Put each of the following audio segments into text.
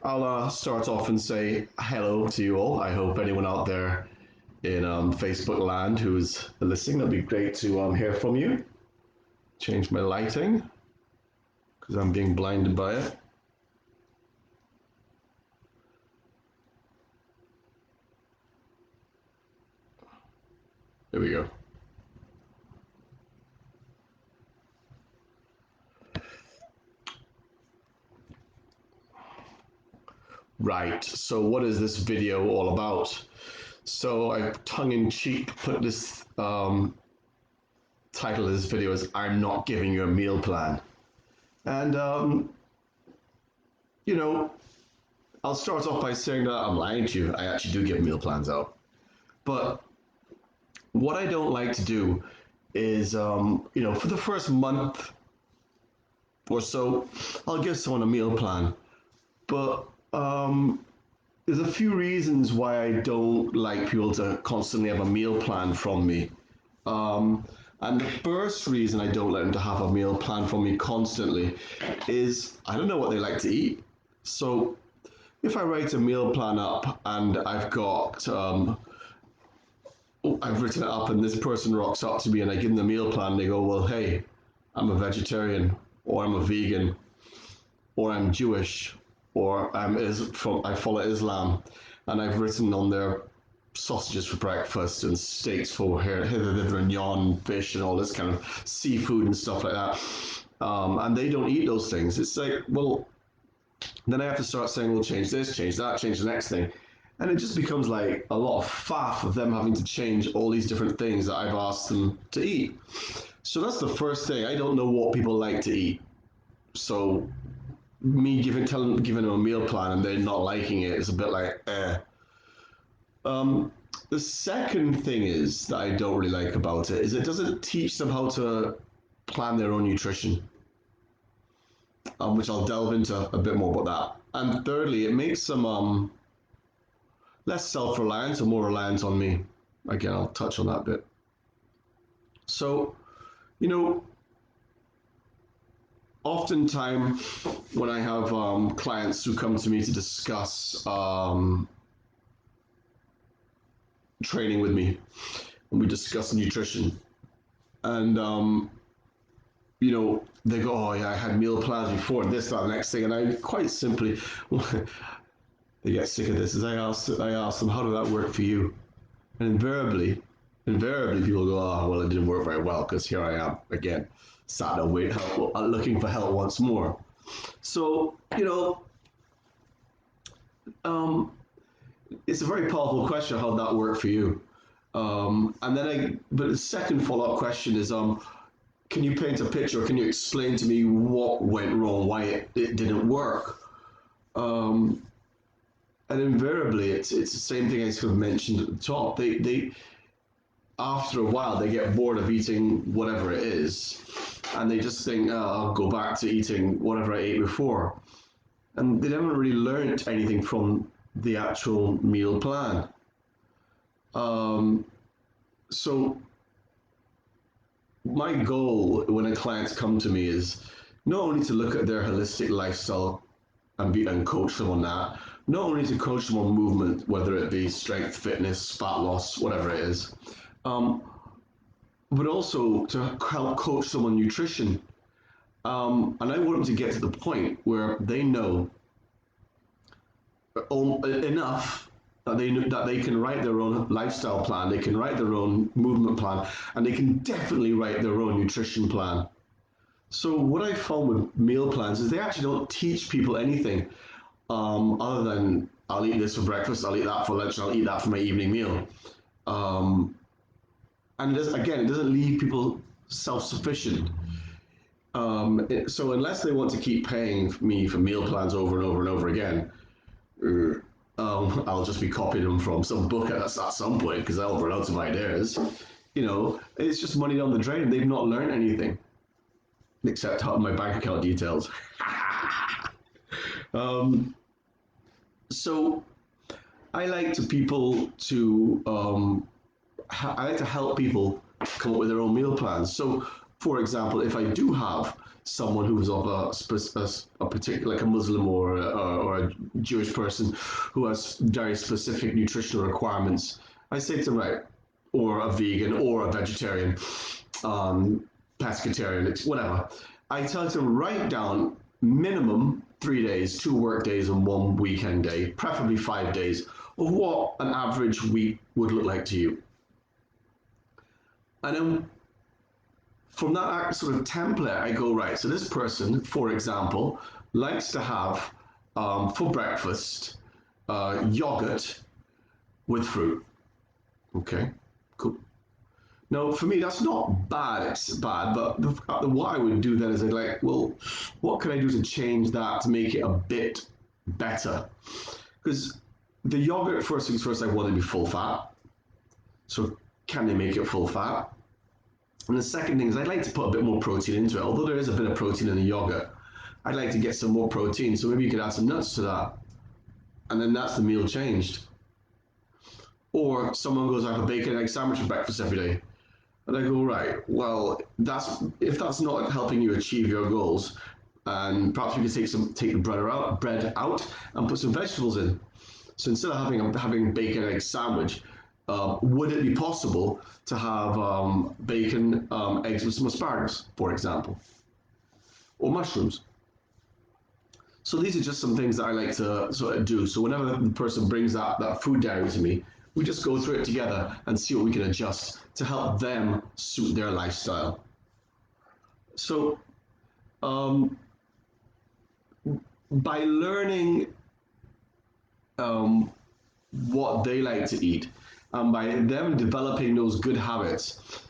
I'll start off and say hello to you all. I hope anyone out there in Facebook land who is listening, that'd be great to hear from you. Change my lighting because I'm being blinded by it. There we go. Right, so what is this video all about? So I tongue-in-cheek put this title of this video as I'm not giving you a meal plan. And, you know, I'll start off by saying that I'm lying to you. I actually do give meal plans out. But what I don't like to do is, for the first month or so, I'll give someone a meal plan. But there's a few reasons why I don't like people to constantly have a meal plan from me. And the first reason I don't like them to have a meal plan from me constantly is I don't know what they like to eat. So if I write a meal plan up and I've written it up and this person rocks up to me and I give them the meal plan and they go, well, hey, I'm a vegetarian or I'm a vegan or I'm Jewish or I follow Islam and I've written on there sausages for breakfast and steaks for hither, thither and yon, fish and all this kind of seafood and stuff like that. And they don't eat those things. It's like, well, then I have to start saying, well, change this, change that, change the next thing. And it just becomes like a lot of faff of them having to change all these different things that I've asked them to eat. So that's the first thing. I don't know what people like to eat. So me giving them a meal plan and they're not liking it is a bit like, eh. The second thing is that I don't really like about it is it doesn't teach them how to plan their own nutrition, which I'll delve into a bit more about that. And thirdly, it makes them less self-reliant or more reliant on me. Again, I'll touch on that bit. So, oftentimes when I have clients who come to me to discuss training with me, and we discuss nutrition, and they go, oh yeah, I had meal plans before this, that, the next thing, and I quite simply, they get sick of this. As I ask them, how did that work for you? And invariably, people go, oh well, it didn't work very well because here I am again, sat there waiting, looking for help once more. So it's a very powerful question. How'd that work for you? But the second follow-up question is, can you paint a picture? Can you explain to me what went wrong, why it didn't work? And invariably, it's the same thing I sort of mentioned at the top. They after a while they get bored of eating whatever it is, and they just think, oh, I'll go back to eating whatever I ate before, and they haven't really learned anything from the actual meal plan. So my goal when a clients come to me is not only to look at their holistic lifestyle and coach them on that, not only to coach them on movement, whether it be strength, fitness, fat loss, whatever it is, but also to help coach them on nutrition. And I want them to get to the point where they know enough that they can write their own lifestyle plan, they can write their own movement plan, and they can definitely write their own nutrition plan. So what I found with meal plans is they actually don't teach people anything other than I'll eat this for breakfast, I'll eat that for lunch, I'll eat that for my evening meal. And it doesn't leave people self-sufficient. So unless they want to keep paying me for meal plans over and over and over again, I'll just be copying them from some book at some point because I'll run out of ideas. It's just money down the drain. They've not learned anything except my bank account details. So I like to help people come up with their own meal plans. So, for example, if I do have someone who's of a particular, like a Muslim or a Jewish person who has very specific nutritional requirements, I say to them, right, or a vegan or a vegetarian, pescatarian, it's whatever. I tell them to write down minimum 3 days, 2 work days, and 1 weekend day, preferably 5 days, of what an average week would look like to you. And then from that sort of template, I go, right, so this person, for example, likes to have for breakfast yogurt with fruit. Okay, cool. Now, for me, that's not bad. It's bad, but what I would do then is I'd like, well, what can I do to change that to make it a bit better? Because the yogurt, first things first, I want to be full fat. So can they make it full fat? And the second thing is I'd like to put a bit more protein into it. Although there is a bit of protein in the yogurt, I'd like to get some more protein. So maybe you could add some nuts to that. And then that's the meal changed. Or someone goes, I have a bacon and egg sandwich for breakfast every day. And I go, right, well, if that's not helping you achieve your goals, and perhaps you can take the bread out and put some vegetables in. So instead of having bacon and egg sandwich, would it be possible to have bacon, eggs with some asparagus, for example, or mushrooms? So these are just some things that I like to sort of do. So whenever the person brings that food diary to me, we just go through it together and see what we can adjust to help them suit their lifestyle. So by learning what they like to eat, and by them developing those good habits,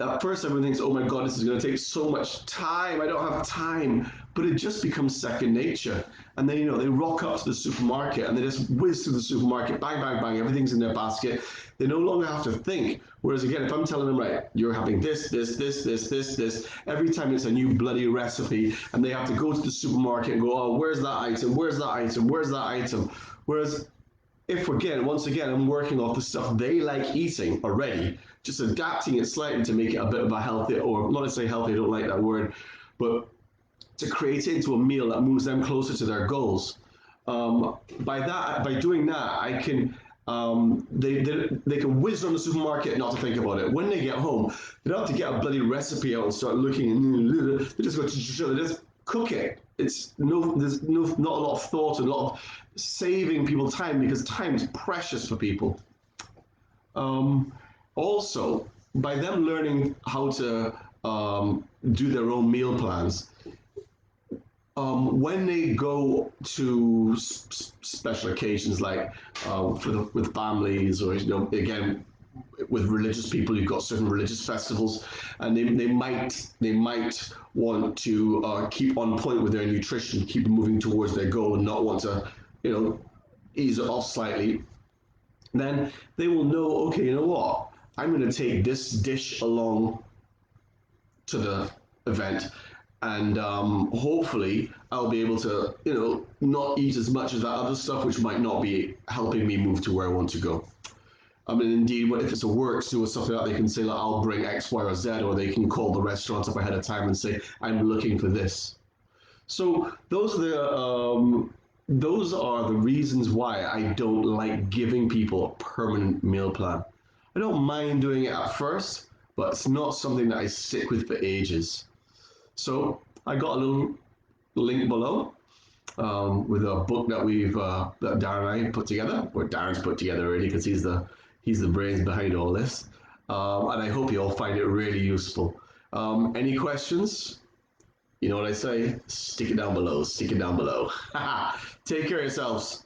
at first everyone thinks, oh my God, this is going to take so much time. I don't have time. But it just becomes second nature. And then, they rock up to the supermarket and they just whiz through the supermarket, bang, bang, bang, everything's in their basket. They no longer have to think. Whereas again, if I'm telling them, right, you're having this, every time it's a new bloody recipe and they have to go to the supermarket and go, oh, where's that item? Where's that item? Where's that item? Whereas if once again, I'm working off the stuff they like eating already, just adapting it slightly to make it a bit of a healthy, or not necessarily healthy, I don't like that word, but to create it into a meal that moves them closer to their goals. By doing that, I can they can whiz around the supermarket and not to think about it. When they get home, they don't have to get a bloody recipe out and start looking. They just go, they just cook it. There's not a lot of thought and a lot of saving people time, because time is precious for people. Also, by them learning how to do their own meal plans, when they go to special occasions like with families, or again with religious people, you've got certain religious festivals, and they might want to keep on point with their nutrition, keep moving towards their goal, and not want to ease it off slightly. Then they will know, okay, you know what, I'm going to take this dish along to the event, and hopefully I'll be able to not eat as much of that other stuff, which might not be helping me move to where I want to go. I mean, indeed, if it's a work do or stuff like that, they can say, like, I'll bring X, Y, or Z, or they can call the restaurant up ahead of time and say, I'm looking for this. So those are the reasons why I don't like giving people a permanent meal plan. I don't mind doing it at first, but it's not something that I stick with for ages. So I got a little link below with a book that that Darren and I put together, or Darren's put together already, because he's the brains behind all this. And I hope you all find it really useful. Any questions? You know what I say? Stick it down below. Stick it down below. Take care of yourselves.